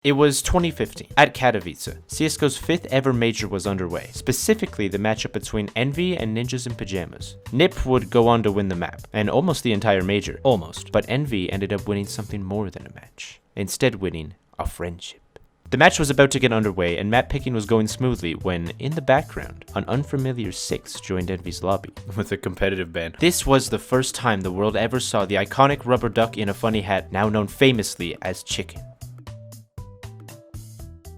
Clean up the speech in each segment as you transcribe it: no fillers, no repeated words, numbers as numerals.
It was 2015. At Katowice, CSGO's 5th ever major was underway, specifically the matchup between Envy and Ninjas in Pajamas. NIP would go on to win the map, and almost the entire major. Almost. But Envy ended up winning something more than a match. Instead winning a friendship. The match was about to get underway, and map picking was going smoothly when, in the background, an unfamiliar 6 joined Envy's lobby with a competitive ban. This was the first time the world ever saw the iconic rubber duck in a funny hat, now known famously as Chiken.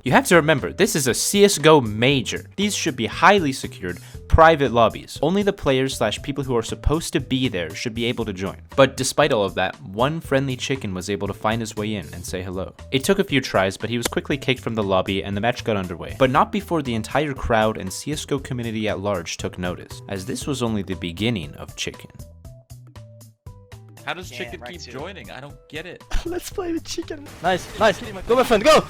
You have to remember, this is a CSGO major. These should be highly secured, private lobbies. Only the players / people who are supposed to be there should be able to join. But despite all of that, one friendly Chiken was able to find his way in and say hello. It took a few tries, but he was quickly kicked from the lobby and the match got underway. But not before the entire crowd and CSGO community at large took notice, as this was only the beginning of Chiken. How does Chiken keep joining? I don't get it. Let's play with Chiken. Nice. Go, my friend, go!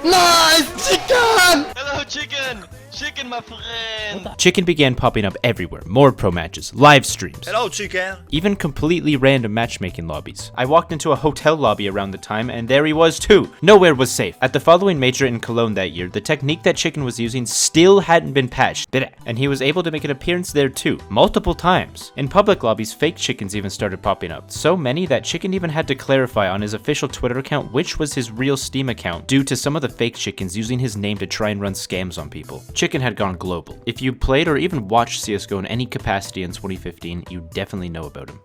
Nice, Chiken! Hello, Chiken! Chiken, my friend! Chiken began popping up everywhere. More pro matches, live streams. Hello, Chiken! Even completely random matchmaking lobbies. I walked into a hotel lobby around the time, and there he was too. Nowhere was safe. At the following major in Cologne that year, the technique that Chiken was using still hadn't been patched, and he was able to make an appearance there too, multiple times. In public lobbies, fake Chikens even started popping up. So many that Chiken even had to clarify on his official Twitter account which was his real Steam account due to some of the fake Chikens using his name to try and run scams on people. Chiken had gone global. If you played or even watched CSGO in any capacity in 2015, you definitely know about him.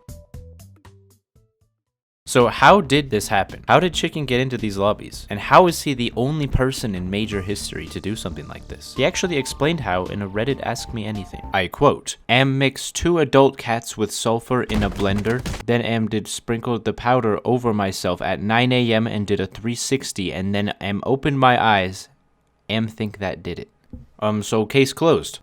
So how did this happen? How did Chiken get into these lobbies? And how is he the only person in major history to do something like this? He actually explained how in a Reddit Ask Me Anything. I quote, mixed 2 adult cats with sulfur in a blender, then did sprinkle the powder over myself at 9 AM and did a 360 and then opened my eyes, think that did it. So case closed.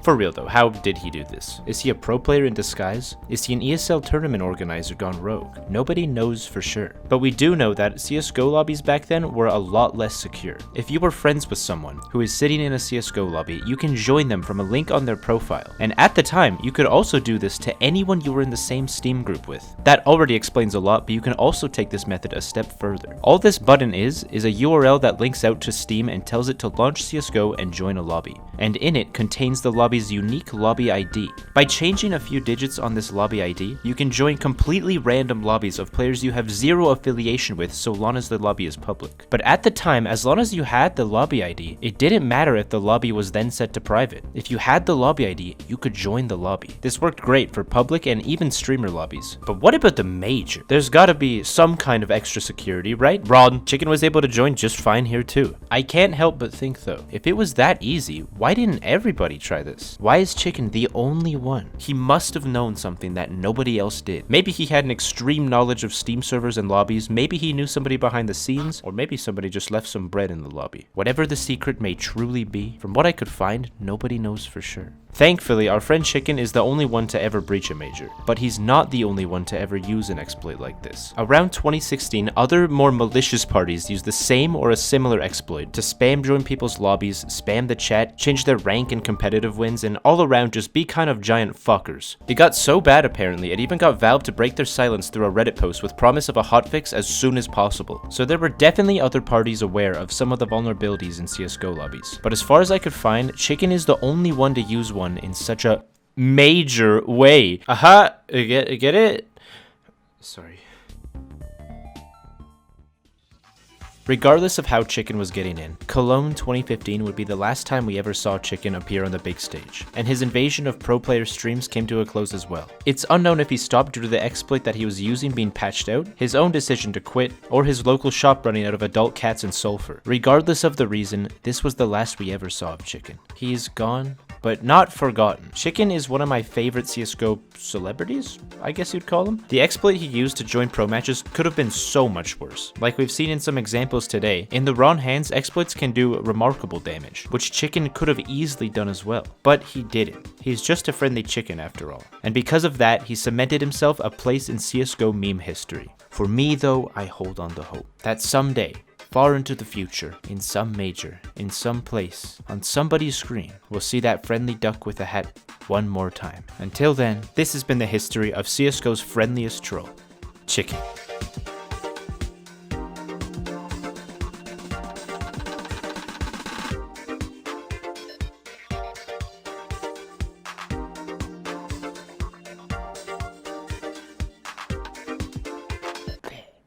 For real though, how did he do this? Is he a pro player in disguise? Is he an ESL tournament organizer gone rogue? Nobody knows for sure. But we do know that CSGO lobbies back then were a lot less secure. If you were friends with someone who is sitting in a CSGO lobby, you can join them from a link on their profile. And at the time, you could also do this to anyone you were in the same Steam group with. That already explains a lot, but you can also take this method a step further. All this button is a URL that links out to Steam and tells it to launch CSGO and join a lobby. And in it contains the lobby's unique lobby ID. By changing a few digits on this lobby ID, you can join completely random lobbies of players you have zero affiliation with so long as the lobby is public. But at the time, as long as you had the lobby ID, it didn't matter if the lobby was then set to private. If you had the lobby ID, you could join the lobby. This worked great for public and even streamer lobbies. But what about the major? There's gotta be some kind of extra security, right? Ron, Chiken was able to join just fine here too. I can't help but think though, if it was that easy, why didn't everybody try this? Why is Chiken the only one? He must have known something that nobody else did. Maybe he had an extreme knowledge of Steam servers and lobbies, maybe he knew somebody behind the scenes, or maybe somebody just left some bread in the lobby. Whatever the secret may truly be, from what I could find, nobody knows for sure. Thankfully, our friend Chiken is the only one to ever breach a major, but he's not the only one to ever use an exploit like this. Around 2016, other more malicious parties used the same or a similar exploit to spam join people's lobbies, spam the chat, change their rank and competitive wins, and all around just be kind of giant fuckers. It got so bad apparently, it even got Valve to break their silence through a Reddit post with promise of a hotfix as soon as possible. So there were definitely other parties aware of some of the vulnerabilities in CSGO lobbies. But as far as I could find, Chiken is the only one to use one in such a major way. Aha! Get it? Sorry. Regardless of how Chiken was getting in, Cologne 2015 would be the last time we ever saw Chiken appear on the big stage, and his invasion of pro player streams came to a close as well. It's unknown if he stopped due to the exploit that he was using being patched out, his own decision to quit, or his local shop running out of adult cats and sulfur. Regardless of the reason, this was the last we ever saw of Chiken. He's gone, but not forgotten. Chiken is one of my favorite CSGO celebrities, I guess you'd call him. The exploit he used to join pro matches could have been so much worse. Like we've seen in some examples today, in the wrong hands, exploits can do remarkable damage, which Chiken could have easily done as well. But he didn't. He's just a friendly Chiken after all. And because of that, he cemented himself a place in CSGO meme history. For me though, I hold on to hope that someday, far into the future, in some major, in some place, on somebody's screen, we'll see that friendly duck with a hat one more time. Until then, this has been the history of CSGO's friendliest troll, Chiken.